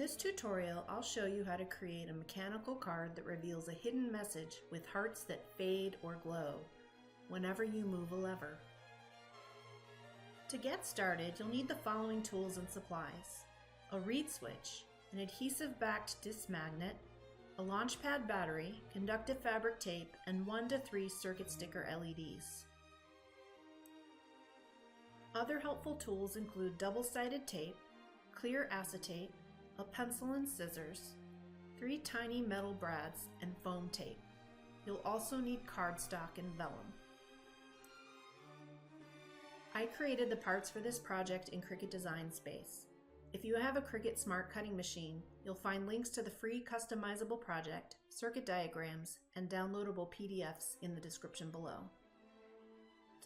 this tutorial, I'll show you how to create a mechanical card that reveals a hidden message with hearts that fade or glow whenever you move a lever. To get started, you'll need the following tools and supplies: a reed switch, an adhesive-backed disc magnet, a Launchpad battery, conductive fabric tape, and 1 to 3 circuit sticker LEDs. Other helpful tools include double-sided tape, clear acetate, a pencil and scissors, 3 tiny metal brads, and foam tape. You'll also need cardstock and vellum. I created the parts for this project in Cricut Design Space. If you have a Cricut Smart Cutting machine, you'll find links to the free customizable project, circuit diagrams, and downloadable PDFs in the description below.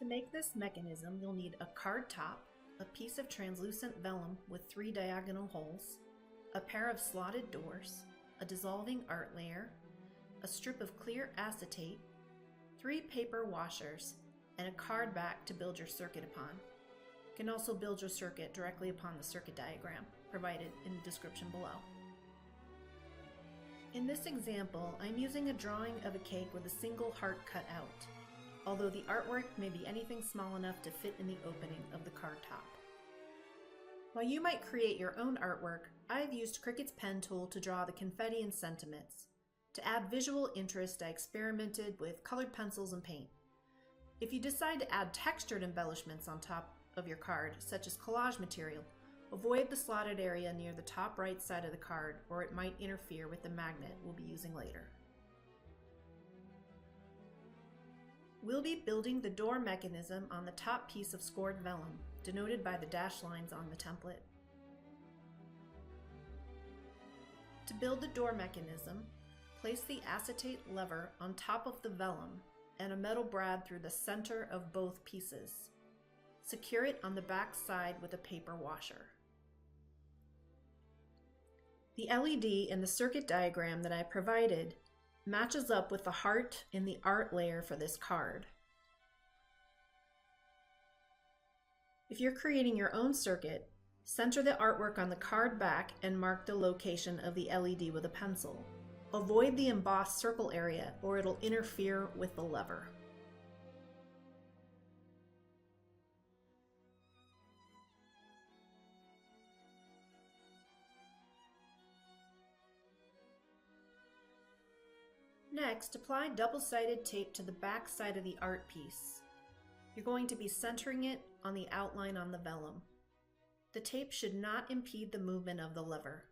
To make this mechanism, you'll need a card top, a piece of translucent vellum with 3 diagonal holes, a pair of slotted doors, a dissolving art layer, a strip of clear acetate, 3 paper washers, and a card back to build your circuit upon. You can also build your circuit directly upon the circuit diagram provided in the description below. In this example, I'm using a drawing of a cake with a single heart cut out, although the artwork may be anything small enough to fit in the opening of the card top. While you might create your own artwork, I've used Cricut's pen tool to draw the confetti and sentiments. To add visual interest, I experimented with colored pencils and paint. If you decide to add textured embellishments on top of your card, such as collage material, avoid the slotted area near the top right side of the card, or it might interfere with the magnet we'll be using later. We'll be building the door mechanism on the top piece of scored vellum, denoted by the dashed lines on the template. To build the door mechanism, place the acetate lever on top of the vellum and a metal brad through the center of both pieces. Secure it on the back side with a paper washer. The LED in the circuit diagram that I provided matches up with the heart in the art layer for this card. If you're creating your own circuit, center the artwork on the card back and mark the location of the LED with a pencil. Avoid the embossed circle area or it'll interfere with the lever. Next, apply double-sided tape to the back side of the art piece. You're going to be centering it on the outline on the vellum. The tape should not impede the movement of the lever.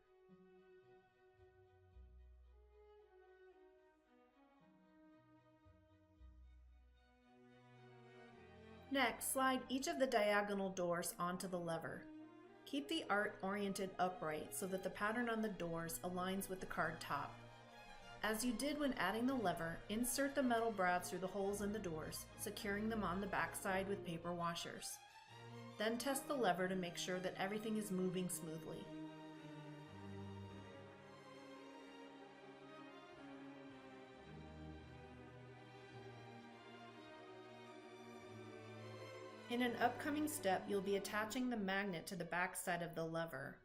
Next, slide each of the diagonal doors onto the lever. Keep the art oriented upright so that the pattern on the doors aligns with the card top. As you did when adding the lever, insert the metal brads through the holes in the doors, securing them on the back side with paper washers. Then test the lever to make sure that everything is moving smoothly. In an upcoming step, you'll be attaching the magnet to the back side of the lever.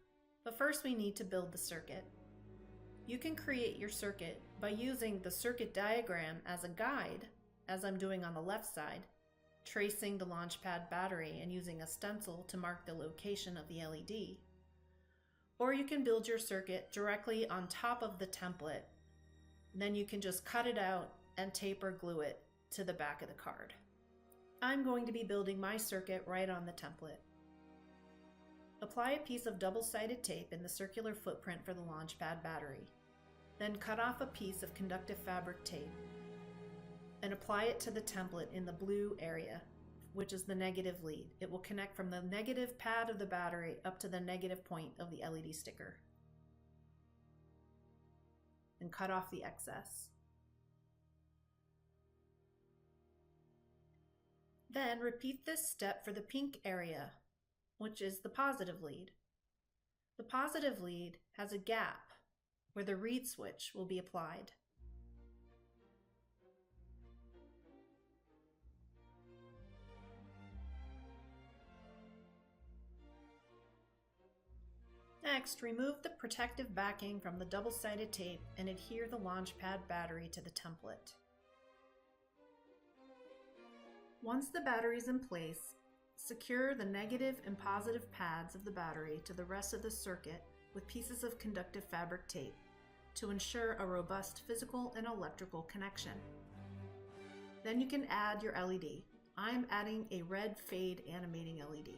But first we need to build the circuit. You can create your circuit by using the circuit diagram as a guide, as I'm doing on the left side, tracing the Launchpad battery and using a stencil to mark the location of the LED. Or you can build your circuit directly on top of the template. Then you can just cut it out and tape or glue it to the back of the card. I'm going to be building my circuit right on the template. Apply a piece of double-sided tape in the circular footprint for the Launchpad battery. Then cut off a piece of conductive fabric tape and apply it to the template in the blue area, which is the negative lead. It will connect from the negative pad of the battery up to the negative point of the LED sticker. And cut off the excess. Then repeat this step for the pink area, which is the positive lead. The positive lead has a gap where the reed switch will be applied. Next, remove the protective backing from the double-sided tape and adhere the Launchpad battery to the template. Once the battery is in place, secure the negative and positive pads of the battery to the rest of the circuit with pieces of conductive fabric tape to ensure a robust physical and electrical connection. Then you can add your LED. I'm adding a Red Fade Animating LED.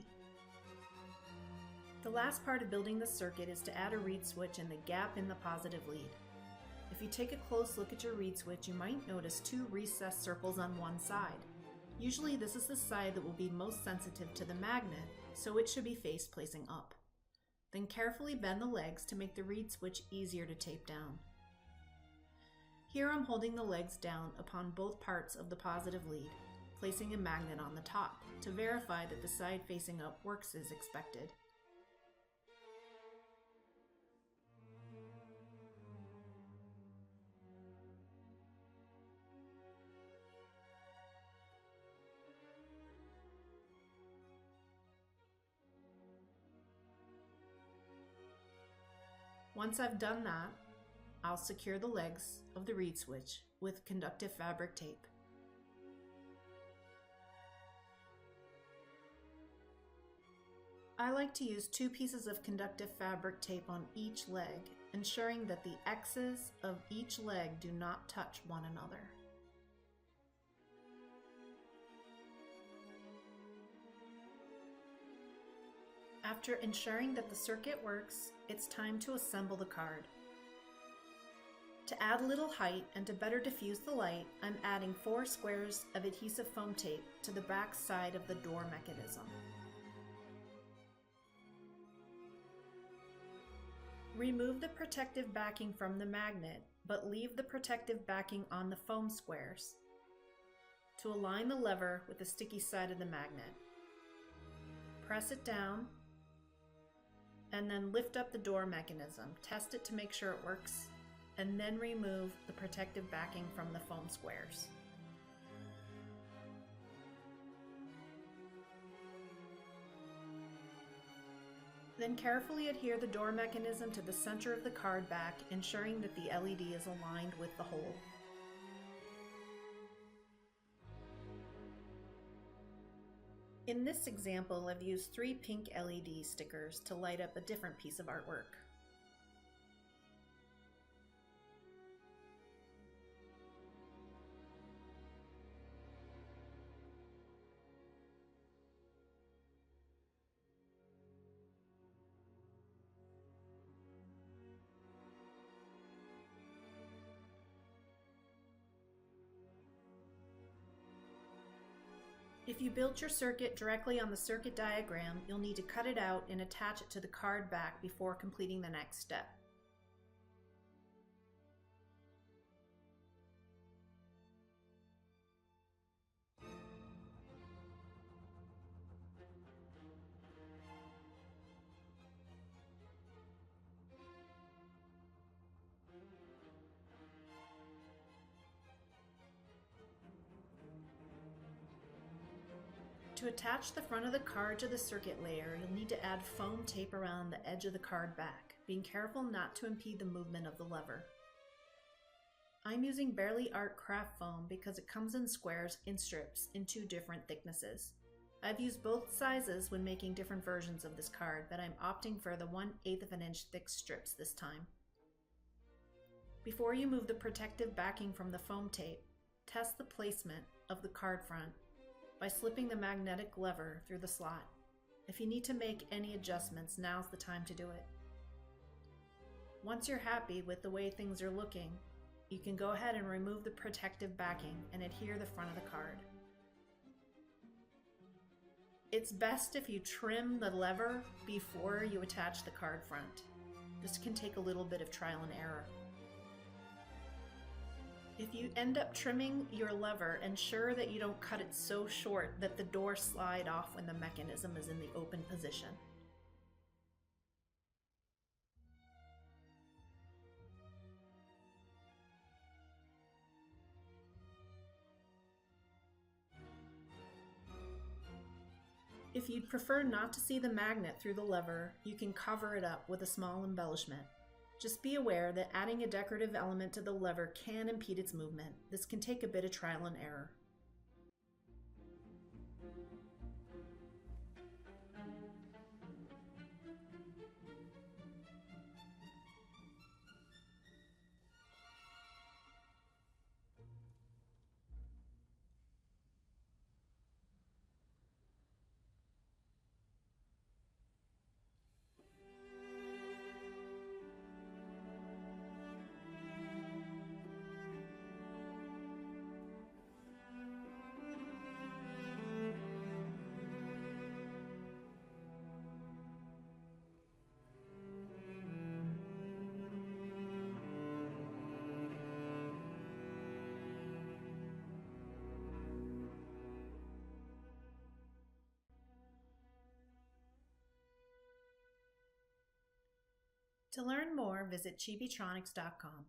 The last part of building the circuit is to add a reed switch in the gap in the positive lead. If you take a close look at your reed switch, you might notice two recessed circles on one side. Usually this is the side that will be most sensitive to the magnet, so it should be face-placing up. Then carefully bend the legs to make the reed switch easier to tape down. Here I'm holding the legs down upon both parts of the positive lead, placing a magnet on the top to verify that the side facing up works as expected. Once I've done that, I'll secure the legs of the reed switch with conductive fabric tape. I like to use 2 pieces of conductive fabric tape on each leg, ensuring that the X's of each leg do not touch one another. After ensuring that the circuit works, it's time to assemble the card. To add a little height and to better diffuse the light, I'm adding 4 squares of adhesive foam tape to the back side of the door mechanism. Remove the protective backing from the magnet, but leave the protective backing on the foam squares to align the lever with the sticky side of the magnet. Press it down and then lift up the door mechanism. Test it to make sure it works, and then remove the protective backing from the foam squares. Then carefully adhere the door mechanism to the center of the card back, ensuring that the LED is aligned with the hole. In this example, I've used 3 pink LED stickers to light up a different piece of artwork. If you built your circuit directly on the circuit diagram, you'll need to cut it out and attach it to the card back before completing the next step. To attach the front of the card to the circuit layer, you'll need to add foam tape around the edge of the card back, being careful not to impede the movement of the lever. I'm using Barely Art craft foam because it comes in squares and strips in 2 different thicknesses. I've used both sizes when making different versions of this card, but I'm opting for the 1/8 of an inch thick strips this time. Before you move the protective backing from the foam tape, test the placement of the card front by slipping the magnetic lever through the slot. If you need to make any adjustments, now's the time to do it. Once you're happy with the way things are looking, you can go ahead and remove the protective backing and adhere the front of the card. It's best if you trim the lever before you attach the card front. This can take a little bit of trial and error. If you end up trimming your lever, ensure that you don't cut it so short that the doors slide off when the mechanism is in the open position. If you'd prefer not to see the magnet through the lever, you can cover it up with a small embellishment. Just be aware that adding a decorative element to the lever can impede its movement. This can take a bit of trial and error. To learn more, visit Chibitronics.com.